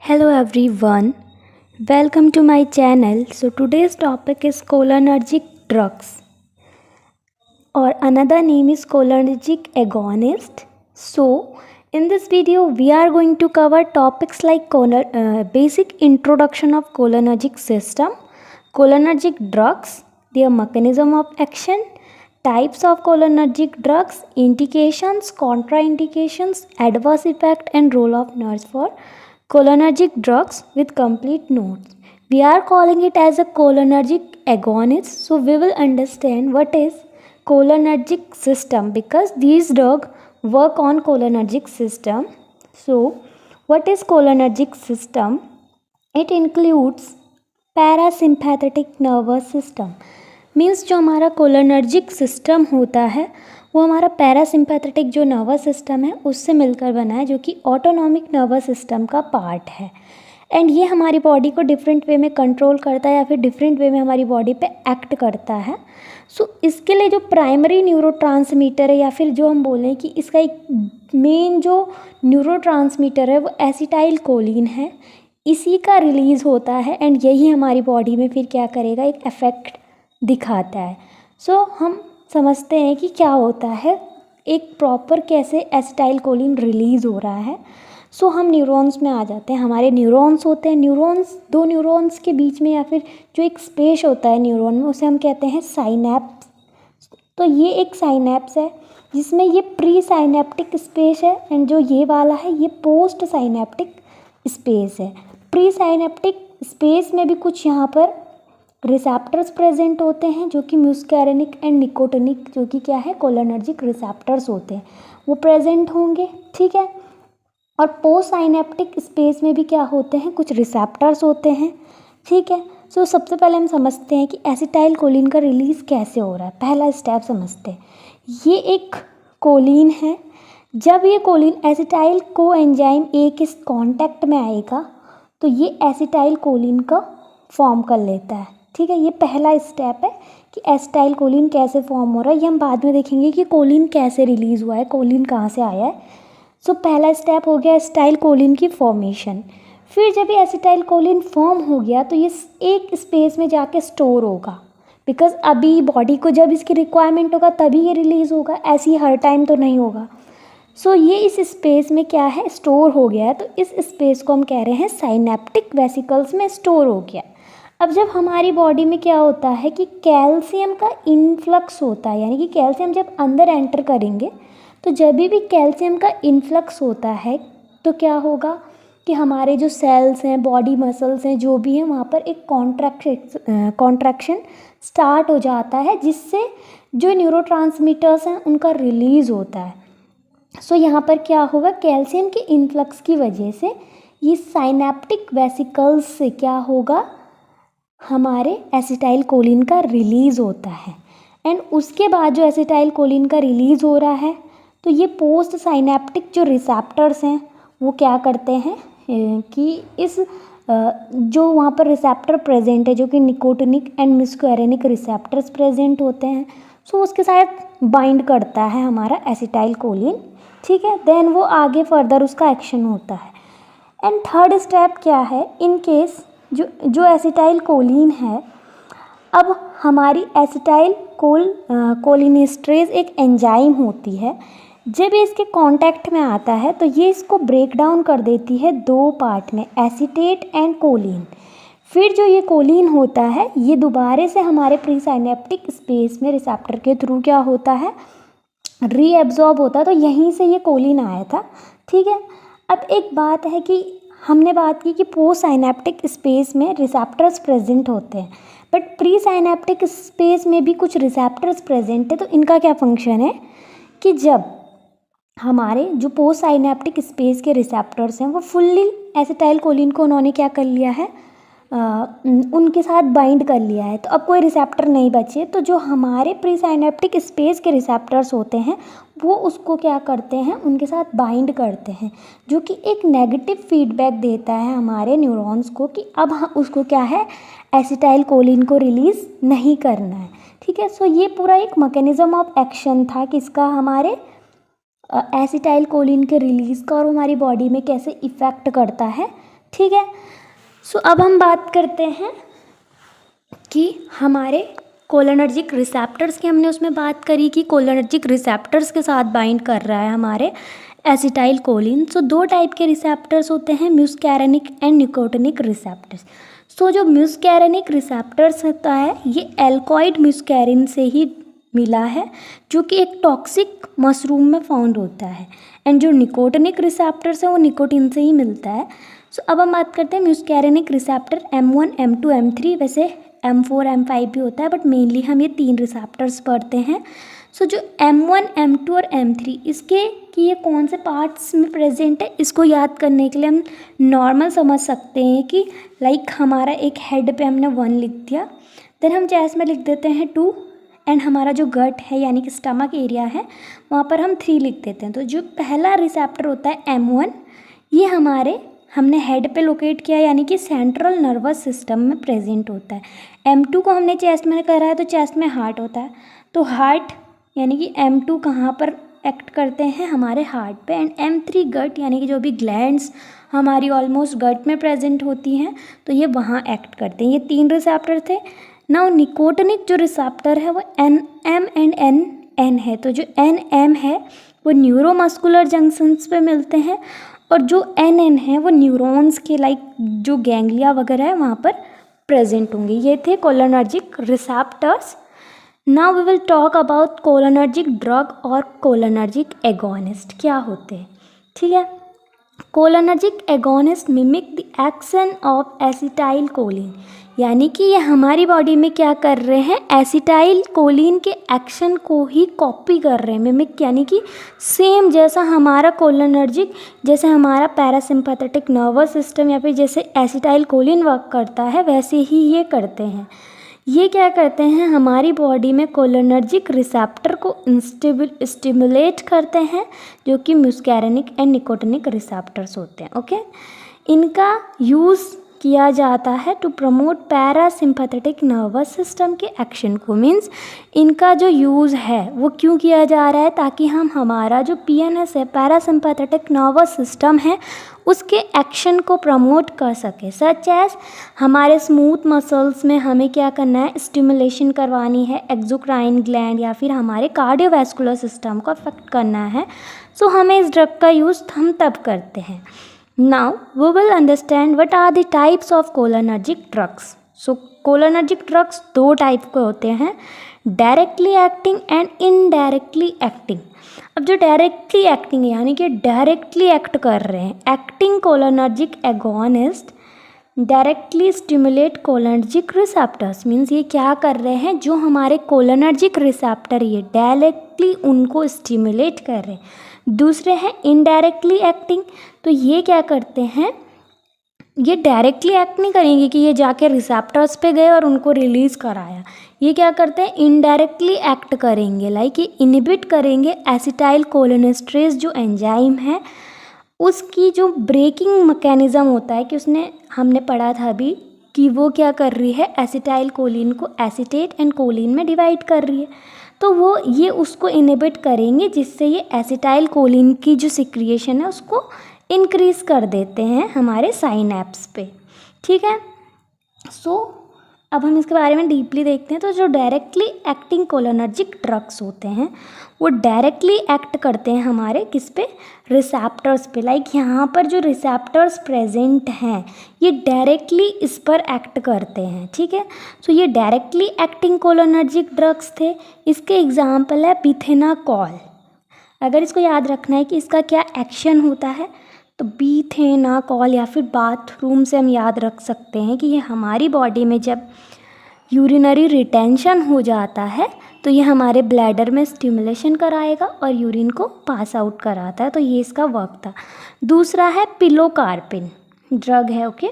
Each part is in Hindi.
Hello everyone, welcome to my channel. So today's topic is cholinergic drugs or another name is cholinergic agonist. So in this video we are going to cover topics like basic introduction of cholinergic system, cholinergic drugs, their mechanism of action, types of cholinergic drugs, indications, contraindications, adverse effect and role of nurse for cholinergic drugs with complete notes. We are calling it as a cholinergic agonist. So we will understand what is cholinergic system because these drugs work on cholinergic system. So what is cholinergic system? It includes parasympathetic nervous system means जो हमारा कोलिनर्जिक सिस्टम होता है वो हमारा पैरासिम्पैथेटिक जो नर्वस सिस्टम है उससे मिलकर बना है, जो कि ऑटोनॉमिक नर्वस सिस्टम का पार्ट है। एंड ये हमारी बॉडी को डिफरेंट वे में कंट्रोल करता है या फिर डिफरेंट वे में हमारी बॉडी पे एक्ट करता है। सो इसके लिए जो प्राइमरी न्यूरोट्रांसमीटर है या फिर जो हम बोलें कि इसका एक मेन जो न्यूरोट्रांसमीटर है वो एसिटाइल कोलिन है, इसी का रिलीज़ होता है एंड यही हमारी बॉडी में फिर क्या करेगा, एक इफ़ेक्ट दिखाता है। सो हम समझते हैं कि क्या होता है, एक प्रॉपर कैसे एसिटाइल कोलिन रिलीज़ हो रहा है। सो हम न्यूरॉन्स में आ जाते हैं। हमारे न्यूरॉन्स होते हैं, न्यूरॉन्स दो न्यूरॉन्स के बीच में या फिर जो एक स्पेस होता है न्यूरॉन में उसे हम कहते हैं साइनैप्स। तो ये एक साइनैप्स है जिसमें ये प्री साइनैप्टिक स्पेस है एंड जो ये वाला है ये पोस्ट साइनैप्टिक स्पेस है। प्री साइनैप्टिक स्पेस में भी कुछ यहाँ पर रिसेप्टर्स प्रेजेंट होते हैं जो कि म्यूस्कैरेनिक एंड निकोटिनिक जो कि क्या है, कोलिनर्जिक रिसेप्टर्स होते हैं, वो प्रेजेंट होंगे। ठीक है। और पोस्ट साइनैप्टिक स्पेस में भी क्या होते हैं, कुछ रिसेप्टर्स होते हैं। ठीक है। सो सबसे पहले हम समझते हैं कि एसिटाइल कोलिन का रिलीज़ कैसे हो रहा है। पहला स्टेप समझते हैं। ये एक कोलिन है। जब ये choline acetyl coenzyme A के कांटेक्ट में आएगा तो ये एसिटाइल कोलिन का फॉर्म कर लेता है। ठीक है। ये पहला स्टेप है कि एसिटाइल कोलिन कैसे फॉर्म हो रहा है। ये हम बाद में देखेंगे कि कोलिन कैसे रिलीज़ हुआ है, कोलिन कहाँ से आया है। सो पहला स्टेप हो गया एसिटाइल कोलिन की फॉर्मेशन। फिर जब ये एसिटाइल कोलिन फॉर्म हो गया तो ये एक स्पेस में जाके स्टोर होगा, बिकॉज अभी बॉडी को जब इसकी रिक्वायरमेंट होगा तभी ये रिलीज़ होगा, ऐसे ही हर टाइम तो नहीं होगा। सो ये इस स्पेस में क्या है, स्टोर हो गया है। तो इस स्पेस को हम कह रहे हैं साइनैप्टिक वेसिकल्स में स्टोर हो गया। अब जब हमारी बॉडी में क्या होता है कि कैल्शियम का इन्फ्लक्स होता है, यानी कि कैल्शियम जब अंदर एंटर करेंगे तो जब भी कैल्शियम का इन्फ्लक्स होता है तो क्या होगा कि हमारे जो सेल्स हैं, बॉडी मसल्स हैं, जो भी हैं, वहाँ पर एक कॉन्ट्रैक्शन स्टार्ट हो जाता है जिससे जो न्यूरोट्रांसमीटर्स हैं उनका रिलीज़ होता है। सो यहाँ पर क्या होगा, कैल्शियम के इन्फ्लक्स की वजह से ये साइनैप्टिक वेसिकल्स से क्या होगा, हमारे एसिटाइल कोलिन का रिलीज़ होता है। एंड उसके बाद जो एसिटाइल कोलिन का रिलीज़ हो रहा है तो ये पोस्ट साइनैप्टिक जो रिसेप्टर्स हैं वो क्या करते हैं कि इस जो वहाँ पर रिसेप्टर प्रेजेंट है जो कि निकोटिनिक एंड म्यूस्कैरेनिक रिसेप्टर्स प्रेजेंट होते हैं, सो उसके साथ बाइंड करता है हमारा एसिटाइल कोलिन। ठीक है। देन वो आगे फर्दर उसका एक्शन होता है। एंड थर्ड स्टेप क्या है, इन केस जो एसिटाइल कोलिन है, अब हमारी एसिटाइल कोलिनेस्ट्रेज एक एंजाइम होती है। जब ये इसके कांटेक्ट में आता है तो ये इसको ब्रेक डाउन कर देती है दो पार्ट में, एसीटेट एंड कोलिन। फिर जो ये कोलिन होता है ये दोबारा से हमारे प्री साइनैप्टिक स्पेस में रिसेप्टर के थ्रू क्या होता है, रीएब्जॉर्ब होता है। तो यहीं से ये कोलिन आया था। ठीक है। अब एक बात है कि हमने बात की कि पोस्ट साइनैप्टिक स्पेस में रिसेप्टर्स प्रेजेंट होते हैं, बट प्री साइनैप्टिक स्पेस में भी कुछ रिसेप्टर्स प्रेजेंट है। तो इनका क्या फंक्शन है कि जब हमारे जो पोस्ट साइनैप्टिक स्पेस के रिसेप्टर्स हैं वो फुल्ली एसिटाइल कोलिन को उन्होंने क्या कर लिया है, उनके साथ बाइंड कर लिया है, तो अब कोई रिसेप्टर नहीं बचे। तो जो हमारे प्री साइनैप्टिक स्पेस के रिसेप्टर्स होते हैं वो उसको क्या करते हैं, उनके साथ बाइंड करते हैं, जो कि एक नेगेटिव फीडबैक देता है हमारे न्यूरॉन्स को कि अब उसको क्या है, एसिटाइल कोलिन को रिलीज़ नहीं करना है। ठीक है। सो ये पूरा एक मैकेनिज्म ऑफ एक्शन था किसका, हमारे एसिटाइल कोलिन के रिलीज़ का, और हमारी बॉडी में कैसे इफ़ेक्ट करता है। ठीक है। सो अब हम बात करते हैं कि हमारे कोलिनर्जिक रिसेप्टर्स की, हमने उसमें बात करी कि कोलिनर्जिक रिसेप्टर्स के साथ बाइंड कर रहा है हमारे एसिटाइल कोलिन। सो दो टाइप के रिसेप्टर्स होते हैं, म्यूस्कैरेनिक एंड निकोटिनिक रिसेप्टर्स। सो जो म्यूस्कैरेनिक रिसेप्टर्स होता है ये एल्कॉइड म्यूस्कैरिन से ही मिला है, जो कि एक टॉक्सिक मशरूम में फाउंड होता है। एंड जो निकोटिनिक रिसेप्टर्स है वो निकोटिन से ही मिलता है। सो अब हम बात करते हैं म्यूस्कैरेनिक रिसेप्टर M1, M2, M3, वैसे M4, M5 भी होता है, बट मेनली हम ये 3 रिसेप्टर्स पढ़ते हैं। सो जो M1, M2 और M3 इसके कि ये कौन से पार्ट्स में प्रेजेंट है, इसको याद करने के लिए हम नॉर्मल समझ सकते हैं कि लाइक हमारा एक हेड पे हमने 1 लिख दिया, देन हम चेस्ट में लिख देते हैं 2, एंड हमारा जो गट है यानी कि स्टमक एरिया है वहाँ पर हम 3 लिख देते हैं। तो जो पहला रिसेप्टर होता है M1, ये हमने हेड पे लोकेट किया यानी कि सेंट्रल नर्वस सिस्टम में प्रेजेंट होता है। M2 को हमने चेस्ट में करा है तो चेस्ट में हार्ट होता है, तो हार्ट यानी कि M2 कहाँ पर एक्ट करते हैं, हमारे हार्ट पे। एंड M3 गट यानी कि जो भी ग्लैंड्स हमारी ऑलमोस्ट गट में प्रेजेंट होती हैं तो ये वहाँ एक्ट करते हैं। ये 3 रिसेप्टर थे। नाउ निकोटिनिक जो रिसेप्टर है वो NM एंड NN है। तो जो NM है वो न्यूरोमस्कुलर जंक्शंस पे मिलते हैं, और जो NN है वो न्यूरॉन्स के लाइक जो गैंग्लिया वगैरह है वहाँ पर प्रेजेंट होंगे। ये थे cholinergic receptors. Now we will talk about cholinergic drug और कोलिनर्जिक एगोनिस्ट क्या होते हैं। ठीक है, cholinergic agonist mimic the action of acetylcholine, यानी कि ये हमारी बॉडी में क्या कर रहे हैं, एसिटाइल कोलिन के एक्शन को ही कॉपी कर रहे हैं। मिमिक यानी कि सेम जैसा हमारा कोलिनर्जिक, जैसे हमारा पैरासिम्पैथेटिक नर्वस सिस्टम या फिर जैसे एसिटाइल कोलिन वर्क करता है वैसे ही ये करते हैं। ये क्या करते हैं, हमारी बॉडी में कोलिनर्जिक रिसेप्टर को स्टिमुलेट करते हैं, जो कि म्यूस्कैरेनिक एंड निकोटिनिक रिसेप्टर्स होते हैं। ओके, इनका यूज़ किया जाता है to promote parasympathetic nervous system के एक्शन को। मीन्स इनका जो यूज़ है वो क्यों किया जा रहा है, ताकि हम हमारा जो PNS है, पैरासिम्पैथेटिक नर्वस सिस्टम है, उसके एक्शन को प्रमोट कर सके। सच एज हमारे स्मूथ मसल्स में हमें क्या करना है, स्टिमुलेशन करवानी है, एक्सोक्राइन ग्लैंड या फिर हमारे कार्डियोवैस्कुलर सिस्टम को अफेक्ट करना है। सो हमें इस ड्रग का यूज़ हम तब करते हैं। Now we will understand what are the types of cholinergic drugs. So cholinergic drugs 2 type के होते हैं, directly acting and indirectly acting. अब जो डायरेक्टली एक्टिंग यानी कि डायरेक्टली एक्ट कर रहे हैं, acting cholinergic agonist directly stimulate cholinergic receptors. Means ये क्या कर रहे हैं, जो हमारे कोलिनर्जिक रिसेप्टर ये डायरेक्टली उनको स्टिमुलेट कर रहे हैं। दूसरे हैं इनडायरेक्टली एक्टिंग, तो ये क्या करते हैं, ये डायरेक्टली एक्ट नहीं करेंगे कि ये जाके रिसेप्टर्स पे गए और उनको रिलीज़ कराया। ये क्या करते हैं, इनडायरेक्टली एक्ट करेंगे, लाइक ये इनहिबिट करेंगे एसिटाइल कोलिनेस्ट्रेज जो एंजाइम है उसकी जो ब्रेकिंग मैकेनिज़्म होता है, कि हमने पढ़ा था अभी कि वो क्या कर रही है, एसिटाइल कोलिन को एसीटेट एंड कोलिन में डिवाइड कर रही है। तो वो ये उसको इनहिबिट करेंगे, जिससे ये एसिटाइल कोलिन की जो सिक्रिएशन है उसको इंक्रीज़ कर देते हैं हमारे साइनैप्स पे। ठीक है, सो अब हम इसके बारे में डीपली देखते हैं। तो जो डायरेक्टली एक्टिंग कोलिनर्जिक ड्रग्स होते हैं वो डायरेक्टली एक्ट करते हैं हमारे किस पे, रिसेप्टर्स पे। लाइक यहाँ पर जो रिसेप्टर्स प्रेजेंट हैं ये डायरेक्टली इस पर एक्ट करते हैं। ठीक है, सो ये डायरेक्टली एक्टिंग कोलिनर्जिक ड्रग्स थे। इसके एग्जाम्पल है बीथेनाकॉल। अगर इसको याद रखना है कि इसका क्या एक्शन होता है, तो बीथेनाकॉल या फिर बाथरूम से हम याद रख सकते हैं कि ये हमारी बॉडी में जब यूरिनरी रिटेंशन हो जाता है तो ये हमारे ब्लैडर में स्टिमुलेशन कराएगा और यूरिन को पास आउट कराता है। तो ये इसका वर्क था। दूसरा है पिलोकार्पिन ड्रग है। ओके,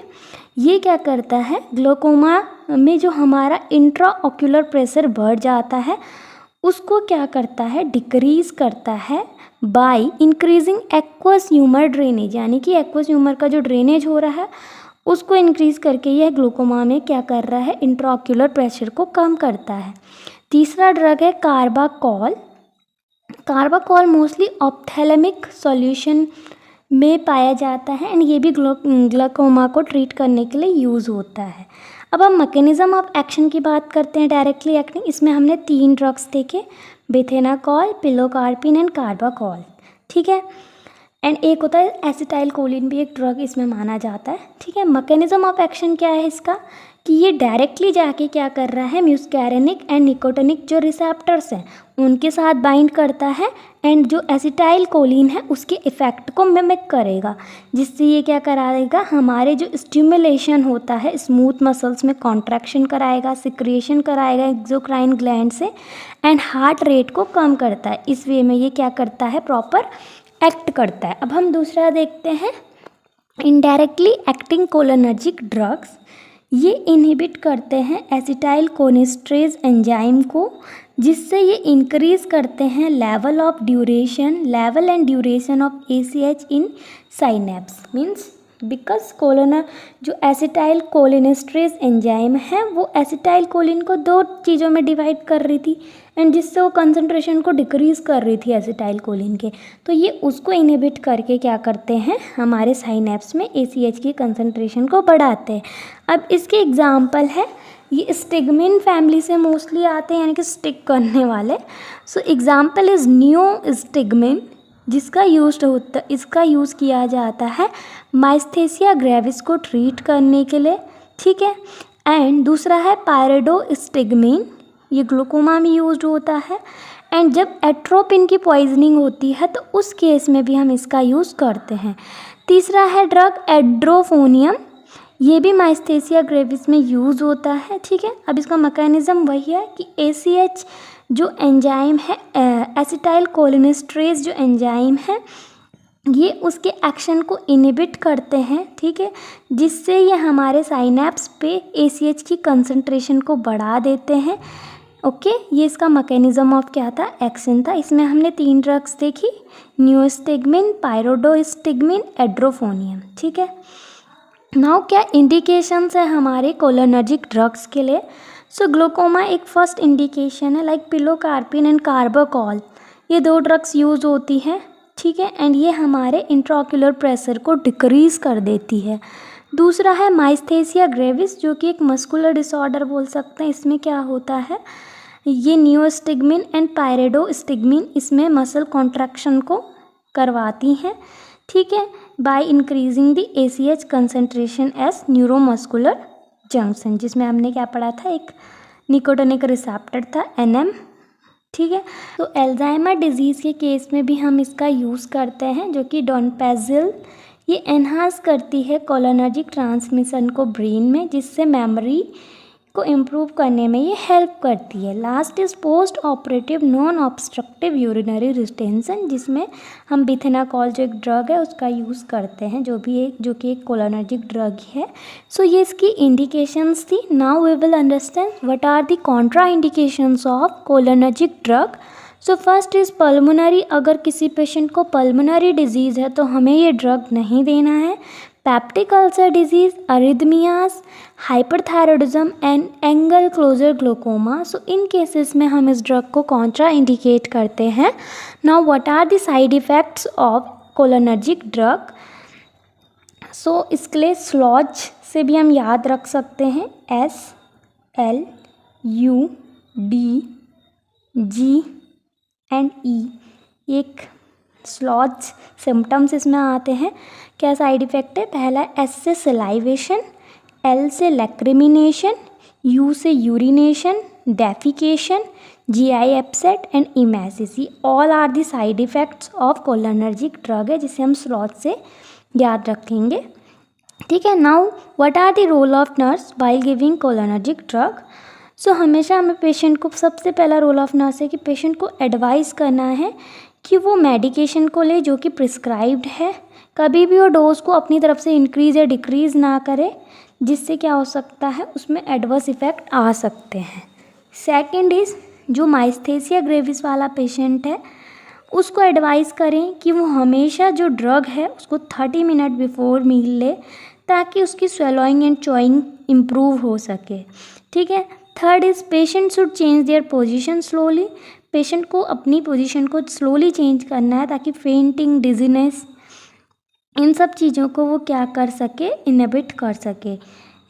ये क्या करता है, ग्लोकोमा में जो हमारा इंट्राओक्यूलर प्रेशर बढ़ जाता है उसको क्या करता है, डिक्रीज़ करता है by increasing aqueous humour drainage, यानी कि एक्वस ह्यूमर का जो ड्रेनेज हो रहा है उसको इंक्रीज़ करके यह ग्लूकोमा में क्या कर रहा है, इंट्राओक्यूलर प्रेशर को कम करता है। तीसरा ड्रग है कार्बाकॉल। कार्बाकॉल मोस्टली ऑप्थेलमिक सॉल्यूशन में पाया जाता है एंड ये भी ग्लाकोमा को ट्रीट करने के लिए यूज़ होता है। अब हम मैकेनिज्म ऑफ एक्शन की बात करते हैं, डायरेक्टली एक्टिंग। इसमें हमने 3 ड्रग्स देखे, बेथेनाकॉल, पिलोकार्पिन एंड कार्बाकॉल, ठीक है। एंड एक होता है एसिटाइल कोलिन, भी एक ड्रग इसमें माना जाता है, ठीक है। मैकेनिज्म ऑफ एक्शन क्या है इसका, कि ये डायरेक्टली जाके क्या कर रहा है, म्यूस्कैरेनिक एंड निकोटिनिक जो रिसेप्टर्स हैं उनके साथ बाइंड करता है एंड जो एसिटाइल कोलिन है उसके इफ़ेक्ट को मिमिक करेगा, जिससे ये क्या कराएगा, हमारे जो स्टिमुलेशन होता है स्मूथ मसल्स में कॉन्ट्रैक्शन कराएगा, सिक्रिएशन कराएगा एक्सोक्राइन ग्लैंड से एंड हार्ट रेट को कम करता है। इस वे में ये क्या करता है, प्रॉपर एक्ट करता है। अब हम दूसरा देखते हैं, इनडायरेक्टली एक्टिंग कोलिनर्जिक ड्रग्स। ये इनहिबिट करते हैं एसिटाइल कोलिनेस्टरेज एंजाइम को, जिससे ये इंक्रीज करते हैं level and duration of ACH in synapses. Means because कोलिनर जो एसिटाइल कोलिनेस्टरेज एंजाइम है वो एसिटाइल कोलिन को 2 चीज़ों में डिवाइड कर रही थी एंड जिससे वो कंसंट्रेशन को डिक्रीज़ कर रही थी एसिटाइल कोलिन के, तो ये उसको इनहिबिट करके क्या करते हैं, हमारे साइनेप्स में ACH की कंसंट्रेशन को बढ़ाते हैं। अब इसके एग्जाम्पल है, ये स्टिग्मिन फैमिली से मोस्टली आते हैं, यानी कि स्टिक करने वाले। सो एग्जाम्पल इज़ नियोस्टिग्मिन, जिसका इसका यूज़ किया जाता है माइस्थेसिया ग्रेविस को ट्रीट करने के लिए, ठीक है। एंड दूसरा है पायरिडोस्टिग्मिन, ये ग्लूकोमा में यूज्ड होता है एंड जब एट्रोपिन की पॉइजनिंग होती है तो उस केस में भी हम इसका यूज़ करते हैं। तीसरा है ड्रग एड्रोफोनियम, ये भी माइस्थेसिया ग्रेविस में यूज़ होता है, ठीक है। अब इसका मैकेनिज़्म वही है कि ACH जो एंजाइम है, एसिटाइल कोलिनेस्टरेज जो एंजाइम है, ये उसके एक्शन को इनहिबिट करते हैं, ठीक है, जिससे ये हमारे साइनेप्स पे ACH की कंसंट्रेशन को बढ़ा देते हैं। ओके, ये इसका मैकेनिज़्म ऑफ क्या था, एक्शन था। इसमें हमने 3 ड्रग्स देखी, नियोस्टिग्मिन, पायरिडोस्टिग्मिन, एड्रोफोनियम, ठीक है। नाउ क्या इंडिकेशंस है हमारे कोलिनर्जिक ड्रग्स के लिए। सो ग्लूकोमा एक फर्स्ट इंडिकेशन है, लाइक पिलोकार्पिन एंड कार्बाकॉल, ये 2 ड्रग्स यूज़ होती हैं, ठीक है, एंड ये हमारे इंट्राओक्यूलर प्रेशर को डिक्रीज़ कर देती है। दूसरा है माइस्थेसिया ग्रेविस, जो कि एक मस्कुलर डिसऑर्डर बोल सकते हैं। इसमें क्या होता है, ये नियोस्टिग्मिन एंड पायरिडोस्टिग्मिन इसमें मसल कॉन्ट्रैक्शन को करवाती हैं, ठीक है, by increasing the ACH concentration as neuromuscular junction, जिसमें हमने क्या पढ़ा था, एक निकोटिनिक रिसेप्टर था NM, ठीक है। तो अल्जाइमर डिजीज़ के केस में भी हम इसका यूज़ करते हैं, जो कि डोनपेजिल, ये एनहांस करती है कोलिनर्जिक ट्रांसमिशन को ब्रेन में, जिससे मेमोरी को इम्प्रूव करने में ये हेल्प करती है। Last is post operative non obstructive urinary retention, जिसमें हम बिथेनाकॉल जो एक ड्रग है उसका यूज़ करते हैं, जो कि एक कोलिनर्जिक ड्रग है। सो ये इसकी इंडिकेशंस थी। Now we will understand what are the contraindications of cholinergic drug. So first is pulmonary, अगर किसी पेशेंट को पल्मोनरी डिजीज़ है तो हमें ये ड्रग नहीं देना है। Peptic ulcer disease, arrhythmias, hyperthyroidism and angle closure glaucoma, so in cases में हम इस ड्रग को कॉन्ट्रा इंडिकेट करते हैं। Now what are the side effects of cholinergic drug. So इसके लिए स्लॉज से भी हम याद रख सकते हैं, SLUDG एंड E, एक स्लॉज सिम्टम्स इसमें आते हैं। क्या साइड इफ़ेक्ट है, पहला S से सलाइवेशन, L से लैक्रिमिनेशन, U से urination, defecation, GI upset and emesis, all are the side effects of cholinergic drug है, जिसे हम स्लॉज से याद रखेंगे, ठीक है। Now what are the role of nurse while giving cholinergic drug. So हमेशा हमें पेशेंट को, सबसे पहला रोल ऑफ नर्स है कि पेशेंट को एडवाइस करना है कि वो मेडिकेशन को ले जो कि प्रिस्क्राइब्ड है, कभी भी वो डोज को अपनी तरफ से इंक्रीज़ या डिक्रीज़ ना करे, जिससे क्या हो सकता है, उसमें एडवर्स इफ़ेक्ट आ सकते हैं। सेकंड इज़, जो माइस्थेसिया ग्रेविस वाला पेशेंट है उसको एडवाइस करें कि वो हमेशा जो ड्रग है उसको 30 मिनट बिफोर मील ले, ताकि उसकी स्वेलोइंग एंड चॉइंग इम्प्रूव हो सके, ठीक है। Third is, patient should change their position slowly, patient को अपनी पोजीशन को स्लोली चेंज करना है ताकि फेंटिंग, डिजीनेस इन सब चीज़ों को वो क्या कर सके, इनहिबिट कर सके।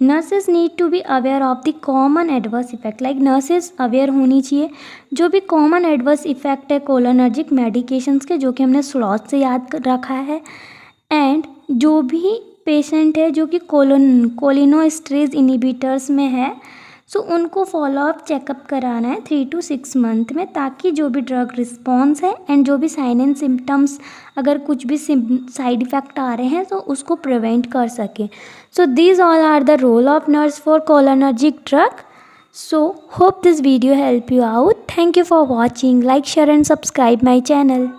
Nurses need to be aware of the common adverse effect, like nurses aware होनी चाहिए जो भी कॉमन एडवर्स इफेक्ट है कोलिनर्जिक मेडिकेशंस के, जो कि हमने स्लॉथ से याद रखा है। एंड जो भी पेशेंट है जो कि कोलिनोस्टेरेज इनहिबिटर्स में है, सो उनको फॉलोअप चेकअप कराना है 3 to 6 मंथ में, ताकि जो भी ड्रग रिस्पॉन्स है एंड जो भी साइन एंड सिम्टम्स, अगर कुछ भी साइड इफ़ेक्ट आ रहे हैं तो उसको प्रिवेंट कर सकें। So these all are the role of nurse for cholinergic drug. So hope this video help you out. Thank you for watching. Like, share and subscribe my channel.